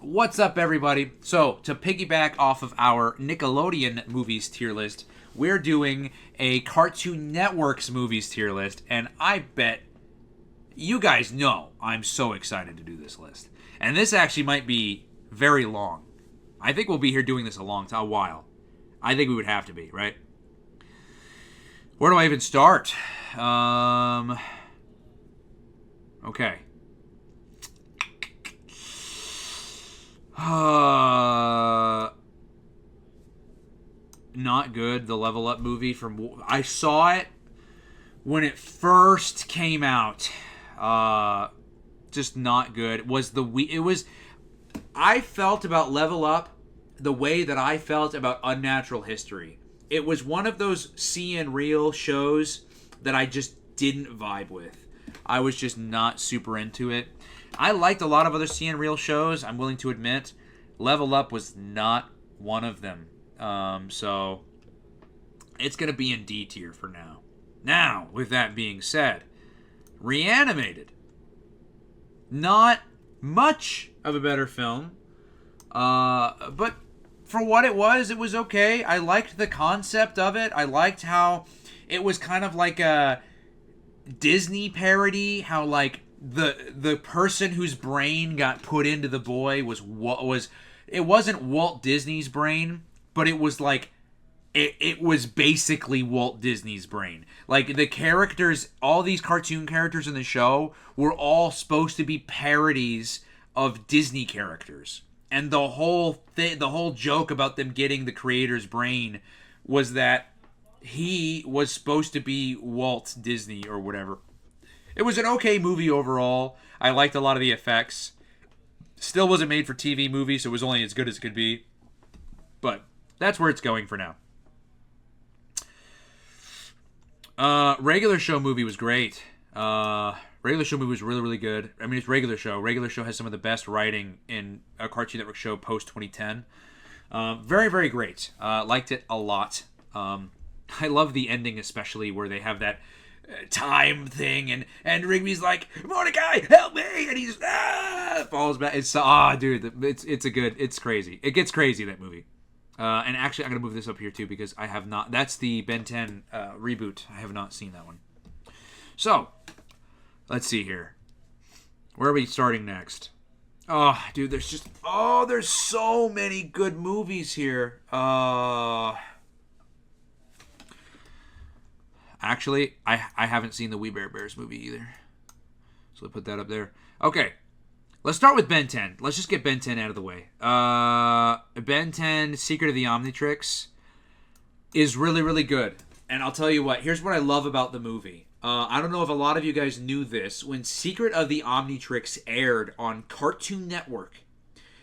What's up, everybody? So, to piggyback off of our Nickelodeon movies tier list, we're doing a Cartoon Network's movies tier list, and I bet you guys know I'm so excited to do this list. And this actually might be very long. I think we'll be here doing this a while. I think we would have to be, right? Where do I even start? Okay. Not good. The Level Up movie I saw it when it first came out. Just not good. I felt about Level Up the way that I felt about Unnatural History. It was one of those CN Real shows that I just didn't vibe with. I was just not super into it. I liked a lot of other CN Real shows, I'm willing to admit. Level Up was not one of them. So it's going to be in D tier for now. Now, with that being said, Reanimated. Not much of a better film. But for what it was okay. I liked the concept of it. I liked how it was kind of like a Disney parody, how like the person whose brain got put into the boy it wasn't Walt Disney's brain, but it was like it was basically Walt Disney's brain. Like the characters, all these cartoon characters in the show were all supposed to be parodies of Disney characters. And the whole joke about them getting the creator's brain was that he was supposed to be Walt Disney or whatever. It was an okay movie overall. I liked a lot of the effects. Still wasn't made for TV movie, so it was only as good as it could be. But that's where it's going for now. Regular show movie was great. Regular show movie was really, really good. I mean, it's Regular Show. Regular Show has some of the best writing in a Cartoon Network show post-2010. Very, very great. Liked it a lot. I love the ending, especially where they have that time thing, and Rigby's like, Mordecai, help me, and he just falls back. It's it's crazy. It gets crazy, that movie. And actually, I'm gonna move this up here too because I have not. That's the Ben 10 reboot. I have not seen that one. So let's see here. Where are we starting next? Oh, dude, there's so many good movies here. Actually, I haven't seen the We Bare Bears movie either. So we'll put that up there. Okay. Let's start with Ben 10. Let's just get Ben 10 out of the way. Ben 10, Secret of the Omnitrix, is really, really good. And I'll tell you what, here's what I love about the movie. I don't know if a lot of you guys knew this. When Secret of the Omnitrix aired on Cartoon Network,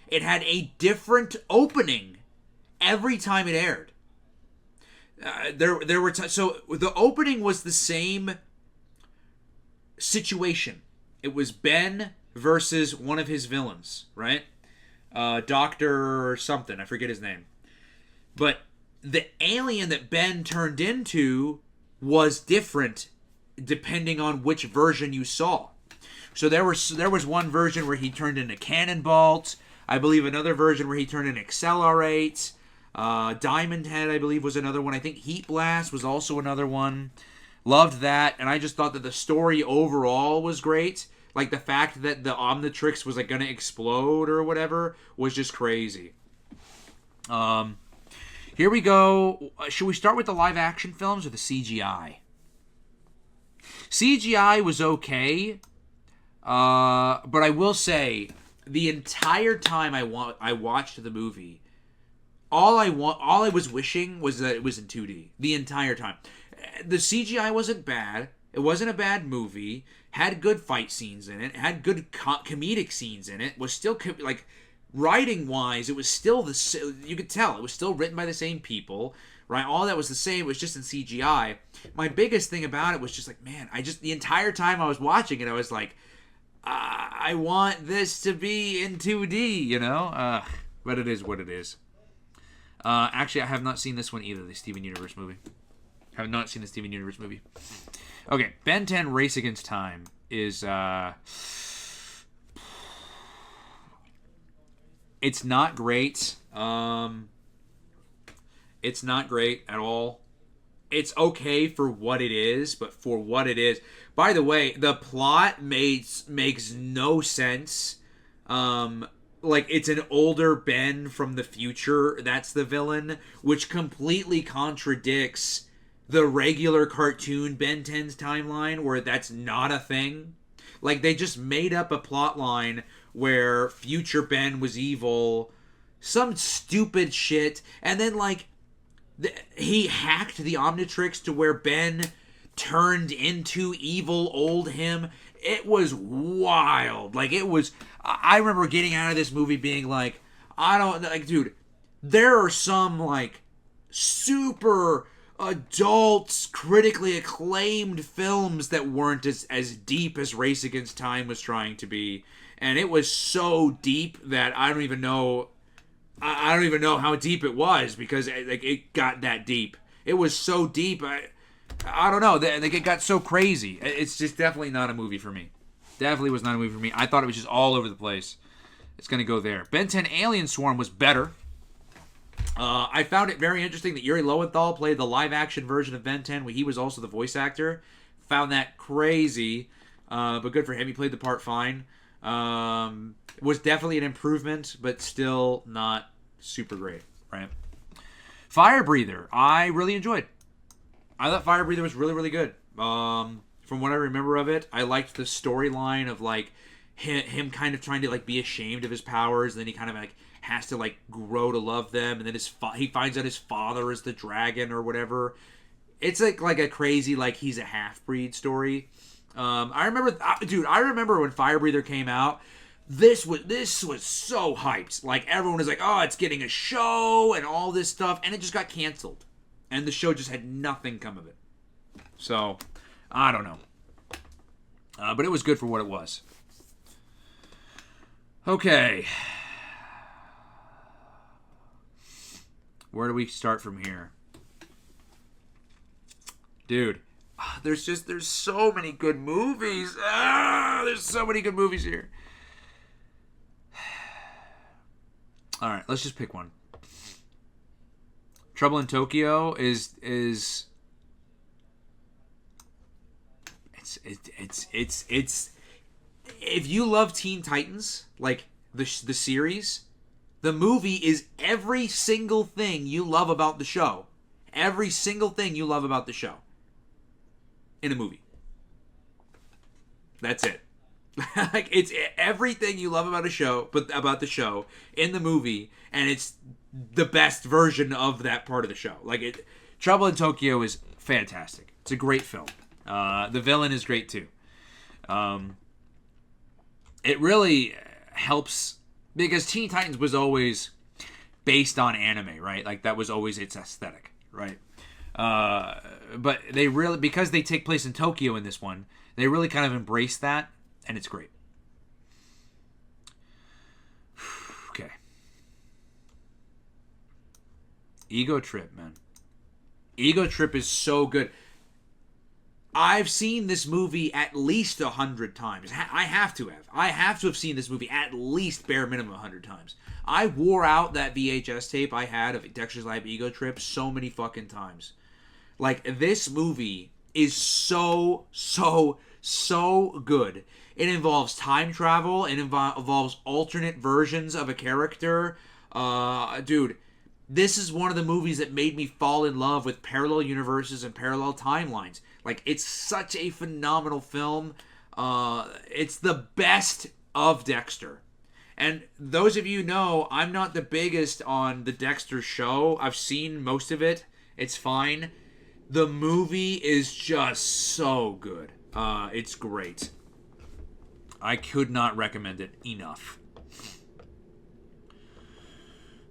it had a different opening every time it aired. There were so the opening was the same situation. It was Ben versus one of his villains, right? Doctor something, I forget his name. But the alien that Ben turned into was different depending on which version you saw. So there was one version where he turned into Cannonbolt. I believe another version where he turned into Accelerate. Diamond Head, I believe, was another one. I think Heat Blast was also another one. Loved that, and I just thought that the story overall was great. Like the fact that the Omnitrix was like gonna explode or whatever was just crazy. Here we go. Should we start with the live action films or the CGI? CGI was okay, but I will say the entire time I watched the movie, all I was wishing was that it was in 2D the entire time. The CGI wasn't bad. It wasn't a bad movie. Had good fight scenes in it. Had good comedic scenes in it. Was still like writing wise, it was still you could tell it was still written by the same people, right? All that was the same. It was just in CGI. My biggest thing about it was just like, man, the entire time I was watching it, I was like, I want this to be in 2D, you know? But it is what it is. Actually, I have not seen this one either, the Steven Universe movie. I have not seen the Steven Universe movie. Okay, Ben 10 Race Against Time is It's not great. It's not great at all. It's okay for what it is, but for what it is. By the way, the plot makes no sense. Like it's an older Ben from the future that's the villain, which completely contradicts the regular cartoon Ben 10's timeline where that's not a thing. Like they just made up a plot line where future Ben was evil, some stupid shit, and then like he hacked the Omnitrix to where Ben turned into evil old him. It was wild. Like it was. I remember getting out of this movie being like, I don't like, dude. There are some like super adult, critically acclaimed films that weren't as deep as Race Against Time was trying to be, and it was so deep that I don't even know. I don't even know how deep it was because like it got that deep. It was so deep. I don't know. Like it got so crazy. It's just definitely not a movie for me. Definitely was not a movie for me. I thought it was just all over the place. It's gonna go there. Ben 10 Alien Swarm was better. I found it very interesting that Yuri Lowenthal played the live-action version of Ben 10, where he was also the voice actor. Found that crazy, but good for him. He played the part fine. Was definitely an improvement, but still not super great, right? Fire Breather, I really enjoyed. I thought Fire Breather was really, really good. From what I remember of it, I liked the storyline of like him kind of trying to like be ashamed of his powers, and then he kind of like has to like grow to love them, and then he finds out his father is the dragon or whatever. It's like a crazy like he's a half-breed story. I remember when Fire Breather came out. This was so hyped. Like everyone was like, "Oh, it's getting a show and all this stuff," and it just got canceled, and the show just had nothing come of it. So, I don't know, but it was good for what it was. Okay, where do we start from here, dude? There's so many good movies. There's so many good movies here. All right, let's just pick one. Trouble in Tokyo is if you love Teen Titans, like the series, the movie is every single thing you love about the show. Every single thing you love about the show in a movie. That's it. Like it's everything you love about a show, but about the show in the movie, and it's the best version of that part of the show. Like Trouble in Tokyo is fantastic. It's a great film. The villain is great too. It really helps because Teen Titans was always based on anime, right? Like that was always its aesthetic, right? But they really, because they take place in Tokyo in this one, they really kind of embrace that. And it's great. Okay. Ego Trip, man. Ego Trip is so good. I've seen this movie at least 100 times. I have to have. I have to have seen this movie at least bare minimum 100 times. I wore out that VHS tape I had of Dexter's Lab Ego Trip so many fucking times. Like, this movie is so good. It involves time travel. It involves alternate versions of a character. Dude, this is one of the movies that made me fall in love with parallel universes and parallel timelines. Like, it's such a phenomenal film. It's the best of Dexter. And those of you know, I'm not the biggest on the Dexter show. I've seen most of it. It's fine. The movie is just so good. It's great. I could not recommend it enough.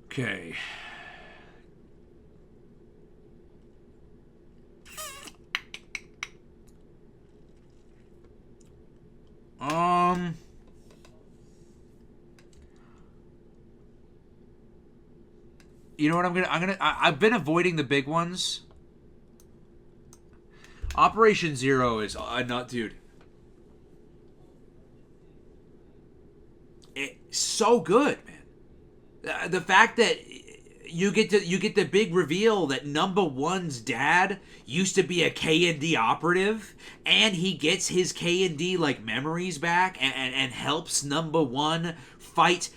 Okay. You know what I've been avoiding the big ones. Operation Zero is not, dude. It's so good, man. The fact that you get the big reveal that number one's dad used to be a K&D operative, and he gets his K&D like memories back, and helps number one fight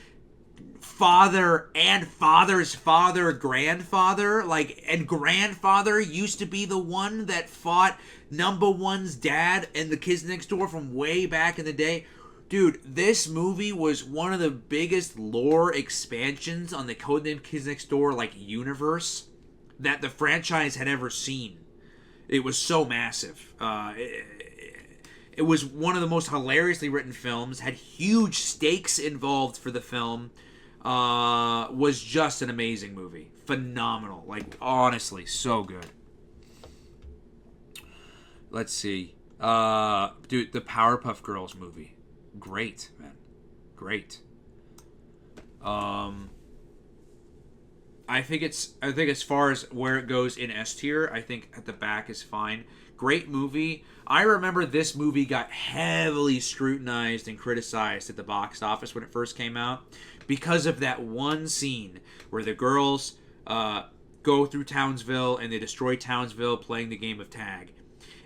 father and father's father, grandfather, like, and grandfather used to be the one that fought number one's dad and the kids next door from way back in the day. Dude, this movie was one of the biggest lore expansions on the Codename Kids Next Door like universe that the franchise had ever seen. It was so massive. It was one of the most hilariously written films. Had huge stakes involved for the film. Was just an amazing movie. Phenomenal. Like, honestly, so good. Let's see. Dude, the Powerpuff Girls movie. Great, man. Great. I think as far as where it goes in S tier, I think at the back is fine. Great movie. I remember this movie got heavily scrutinized and criticized at the box office when it first came out because of that one scene where the girls go through Townsville and they destroy Townsville playing the game of tag.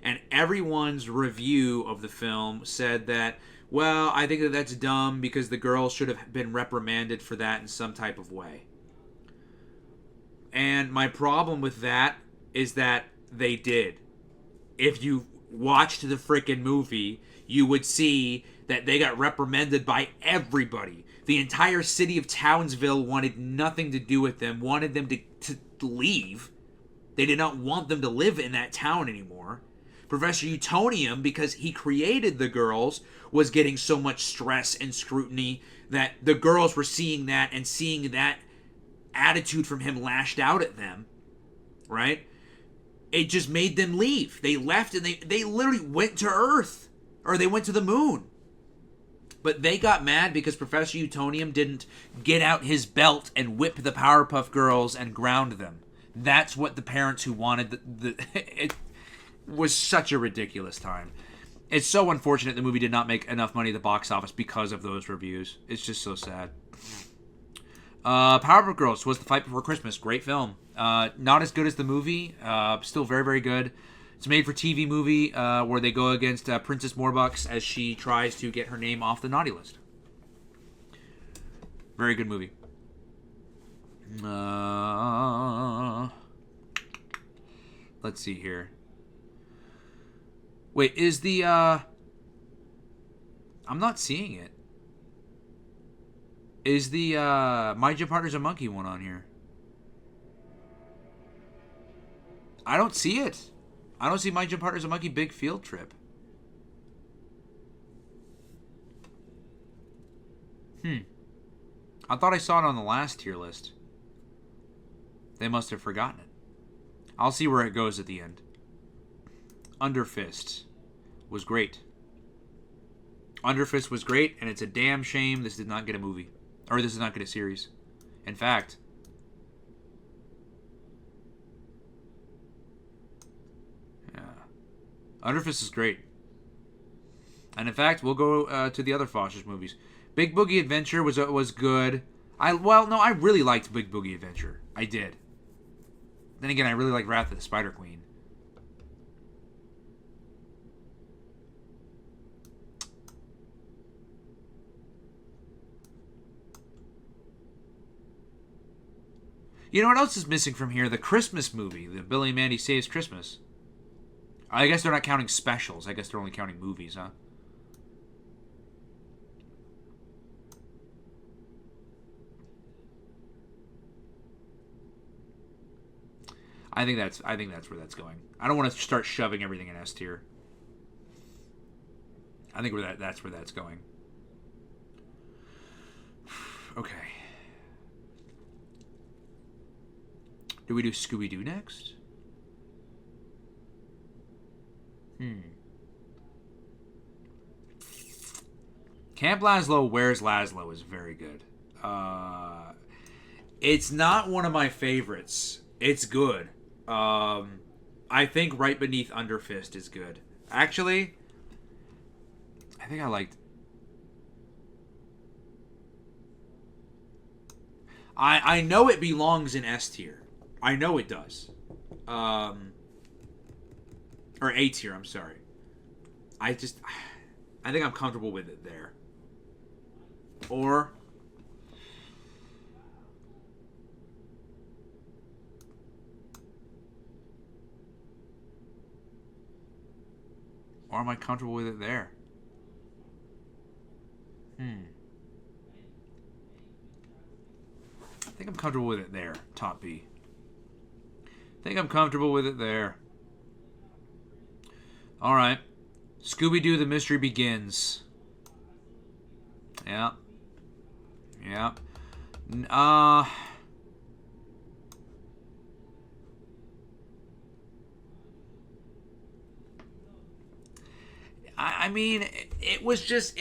And everyone's review of the film said that, well, I think that's dumb because the girls should have been reprimanded for that in some type of way. And my problem with that is that they did. If you watched the freaking movie, you would see that they got reprimanded by everybody. The entire city of Townsville wanted nothing to do with them, wanted them to leave. They did not want them to live in that town anymore. Professor Utonium, because he created the girls, was getting so much stress and scrutiny that the girls were seeing that and seeing that attitude from him lashed out at them, right? It just made them leave. They left and they literally went to Earth, or they went to the moon. But they got mad because Professor Utonium didn't get out his belt and whip the Powerpuff Girls and ground them. That's what the parents who wanted it was such a ridiculous time. It's so unfortunate the movie did not make enough money at the box office because of those reviews. It's just so sad. Powerpuff Girls was The Fight Before Christmas. Great film. Not as good as the movie. Still very, very good. It's a made-for-TV movie where they go against Princess Morbucks as she tries to get her name off the naughty list. Very good movie. Let's see here. Wait, is the... I'm not seeing it. Is the My Gym Partner's a Monkey one on here? I don't see it. I don't see My Gym Partner's a Monkey Big Field Trip. I thought I saw it on the last tier list. They must have forgotten it. I'll see where it goes at the end. Under Fist was great. Under Fist was great, and it's a damn shame this did not get a movie. Or this did not get a series. In fact... Under Fist is great. And in fact, we'll go to the other Foster's movies. Big Boogie Adventure was good. I really liked Big Boogie Adventure. I did. Then again, I really like Wrath of the Spider Queen. You know what else is missing from here? The Christmas movie, the Billy and Mandy Saves Christmas. I guess they're not counting specials. I guess they're only counting movies, huh? I think that's where that's going. I don't want to start shoving everything in S tier. I think that's where that's going. Okay. Do we do Scooby-Doo next? Camp Lazlo, Where's Lazlo is very good. It's not one of my favorites. It's good. I think right beneath Under Fist is good. Actually, I think I know it belongs in S tier. I know it does. Or A tier, I'm sorry. I think I'm comfortable with it there. Or am I comfortable with it there? I think I'm comfortable with it there, top B. I think I'm comfortable with it there. All right. Scooby-Doo, The Mystery Begins. Yeah. Yeah. I mean, it was just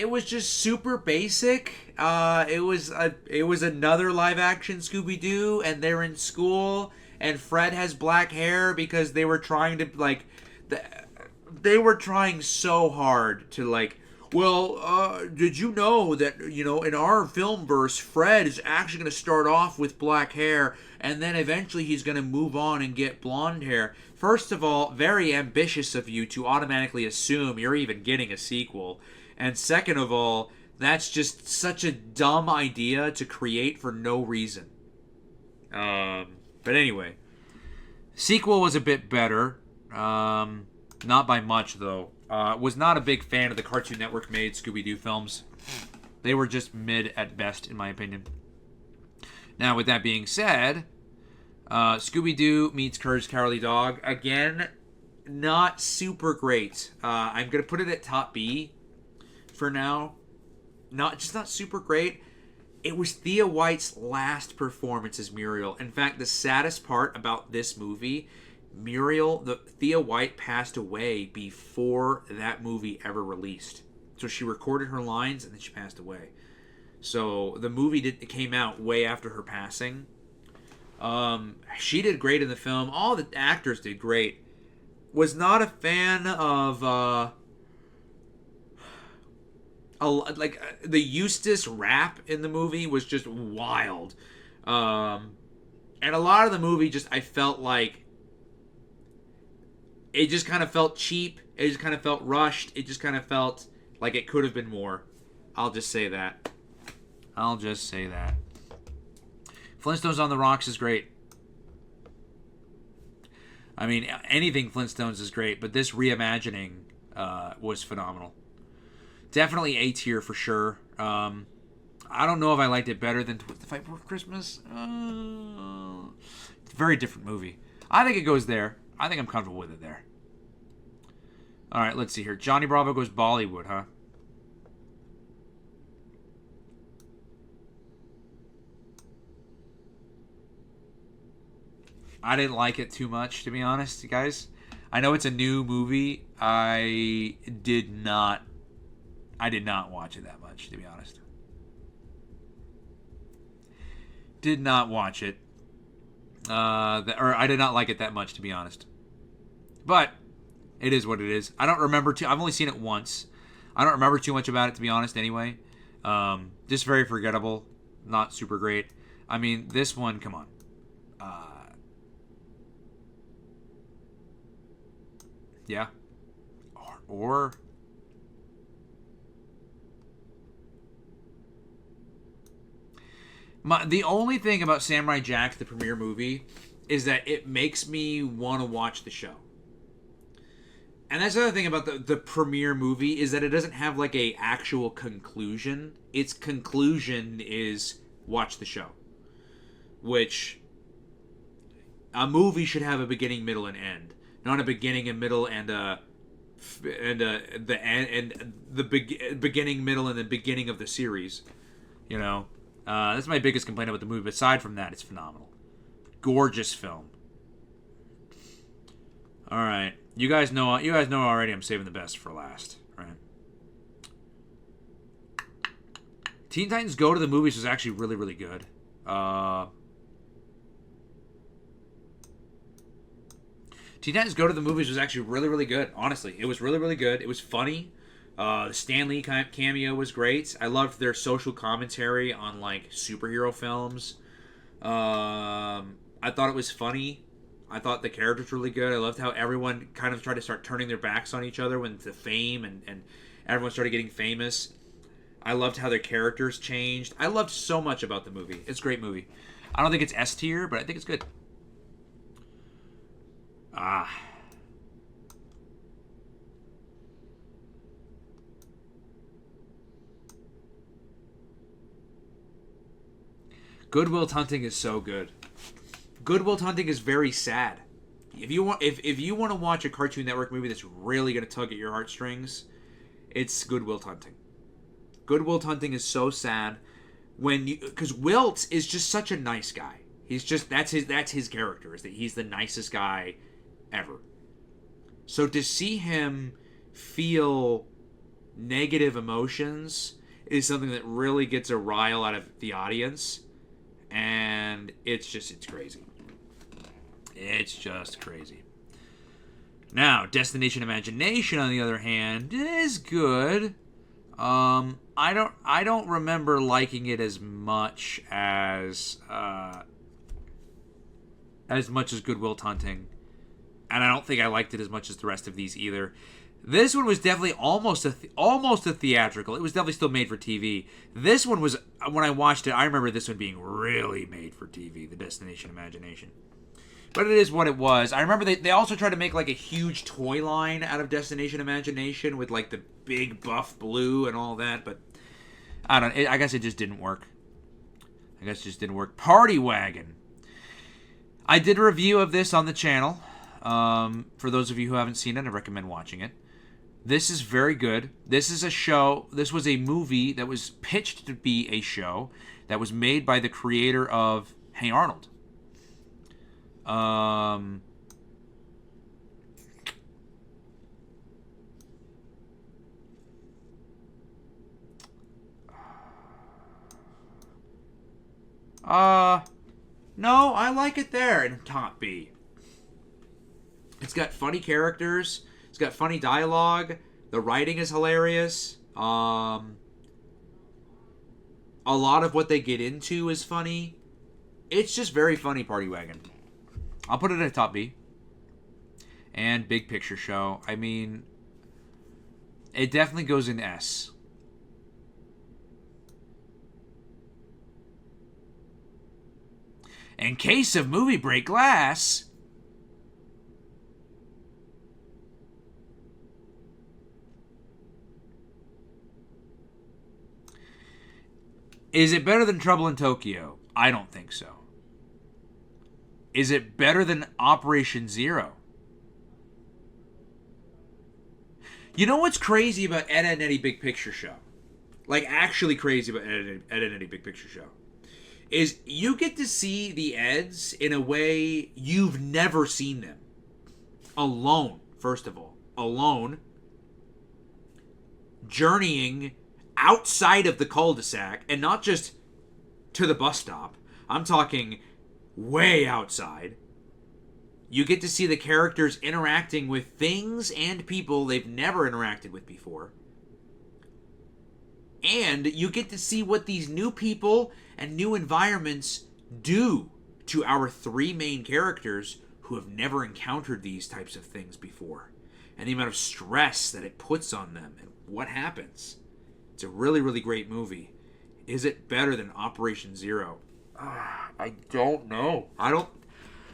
super basic. It was another live action Scooby Doo, and they're in school, and Fred has black hair because they were trying to they were trying so hard to did you know that, in our film verse, Fred is actually going to start off with black hair, and then eventually he's going to move on and get blonde hair. First of all, very ambitious of you to automatically assume you're even getting a sequel. And second of all, that's just such a dumb idea to create for no reason. But anyway, sequel was a bit better. Not by much, though. Was not a big fan of the Cartoon Network made Scooby-Doo films. They were just mid at best, in my opinion. Now, with that being said, Scooby-Doo meets Courage the Cowardly Dog. Again, not super great. I'm going to put it at top B for now. Not super great. It was Thea White's last performance as Muriel. In fact, the saddest part about this movie, Thea White passed away before that movie ever released. So she recorded her lines and then she passed away. So the movie came out way after her passing. She did great in the film. All the actors did great. Was not a fan of the Eustace rap in the movie was just wild. And a lot of the movie I felt like it just kind of felt cheap. It just kind of felt rushed. It just kind of felt like it could have been more. I'll just say that. Flintstones on the Rocks is great. I mean, anything Flintstones is great, but this reimagining was phenomenal. Definitely A tier for sure. I don't know if I liked it better than The Fight Before Christmas. It's a very different movie. I think it goes there. I think I'm comfortable with it there. All right, let's see here. Johnny Bravo goes Bollywood, huh? I didn't like it too much, to be honest, you guys. I know it's a new movie. I did not watch it that much, to be honest. Did not watch it. I did not like it that much, to be honest. But it is what it is. I don't remember I've only seen it once. I don't remember too much about it, to be honest, anyway. Just very forgettable. Not super great. I mean, this one, come on. Yeah. Or the only thing about Samurai Jack, the premiere movie, is that it makes me want to watch the show. And that's the other thing about the premiere movie is that it doesn't have like a actual conclusion. Its conclusion is watch the show. Which a movie should have a beginning, middle, and end. Not a beginning and middle and the beginning, middle, and the beginning of the series. You know, that's my biggest complaint about the movie. But aside from that, it's phenomenal. Gorgeous film. All right, you guys know already. I'm saving the best for last, right? Teen Titans Go to the Movies was actually really, really good. Teen Titans Go to the Movies was actually really, really good. Honestly, it was really, really good. It was funny. The Stan Lee cameo was great. I loved their social commentary on like superhero films. I thought it was funny. I thought the characters were really good. I loved how everyone kind of tried to start turning their backs on each other when the fame and everyone started getting famous. I loved how their characters changed. I loved so much about the movie. It's a great movie. I don't think it's S tier, but I think it's good. Ah. Good Will Hunting is so good. Good Will Hunting is very sad. If you want to watch a Cartoon Network movie that's really going to tug at your heartstrings, it's Good Will Hunting. Good Will Hunting is so sad because Wilt is just such a nice guy. He's just that's his character, is that he's the nicest guy ever. So to see him feel negative emotions is something that really gets a rile out of the audience, and it's crazy. It's just crazy. Now, Destination Imagination, on the other hand, is good. I don't remember liking it as much as Good Will Hunting, and I don't think I liked it as much as the rest of these either. This one was definitely almost a theatrical. It was definitely still made for TV. This one was, when I watched it, I remember this one being really made for TV, the Destination Imagination. But it is what it was. I remember they also tried to make like a huge toy line out of Destination Imagination with like the big buff blue and all that, but I guess it just didn't work. Party Wagon. I did a review of this on the channel. For those of you who haven't seen it, I recommend watching it. This is very good. This is a show. This was a movie that was pitched to be a show that was made by the creator of Hey Arnold. No, I like it there in top B. It's got funny characters. It's got funny dialogue. The writing is hilarious. A lot of what they get into is funny. It's just very funny, Party Wagon. I'll put it at top B. And Big Picture Show. I mean, it definitely goes in S. In case of Movie Break Glass, is it better than Trouble in Tokyo? I don't think so. Is it better than Operation Zero? You know what's crazy about Ed, Edd n Eddy Big Picture Show? Like, actually crazy about Ed, Edd n Eddy Big Picture Show. Is you get to see the Eds in a way you've never seen them. Alone, first of all. Alone. Journeying outside of the cul-de-sac, and not just to the bus stop. I'm talking way outside. You get to see the characters interacting with things and people they've never interacted with before. And you get to see what these new people and new environments do to our three main characters who have never encountered these types of things before. And the amount of stress that it puts on them and what happens. It's a really, really great movie. Is it better than Operation Zero? I don't know. I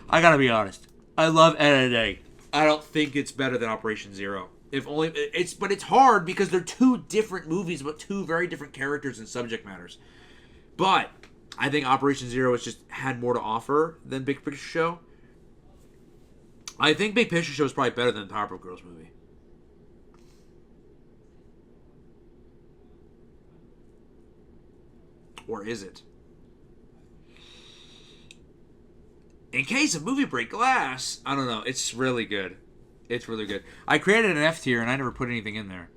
gotta be honest. I love Ed, Edd n Eddy. I don't think it's better than Operation Zero. But it's hard because they're two different movies about two very different characters and subject matters. But I think Operation Zero has just had more to offer than Big Picture Show. I think Big Picture Show is probably better than the Powerpuff Girls movie. Or is it? In case of Movie Break Glass, I don't know. It's really good. It's really good. I created an F tier and I never put anything in there.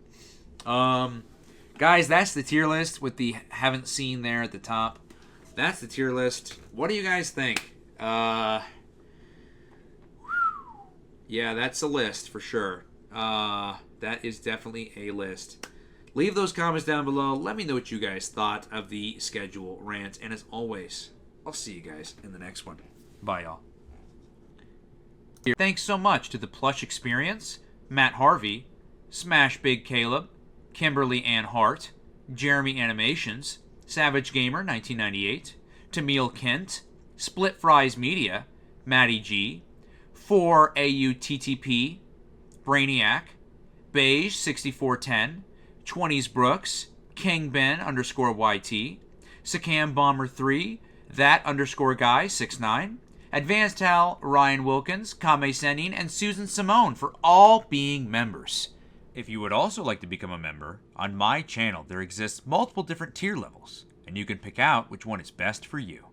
Guys, that's the tier list with the haven't seen there at the top. That's the tier list. What do you guys think? Yeah, that's a list for sure. That is definitely a list. Leave those comments down below. Let me know what you guys thought of the schedule rant. And as always, I'll see you guys in the next one. Bye, y'all. Thanks so much to the Plush Experience, Matt Harvey, Smash Big Caleb, Kimberly Ann Hart, Jeremy Animations, Savage Gamer 1998, Tamil Kent, Split Fries Media, Matty G, 4AUTTP, Brainiac, Beige 6410, 20s Brooks, King Ben _YT, Sakam Bomber 3, That _Guy 69, Advanced Hal, Ryan Wilkins, Kame Senin, and Susan Simone for all being members. If you would also like to become a member, on my channel there exists multiple different tier levels, and you can pick out which one is best for you.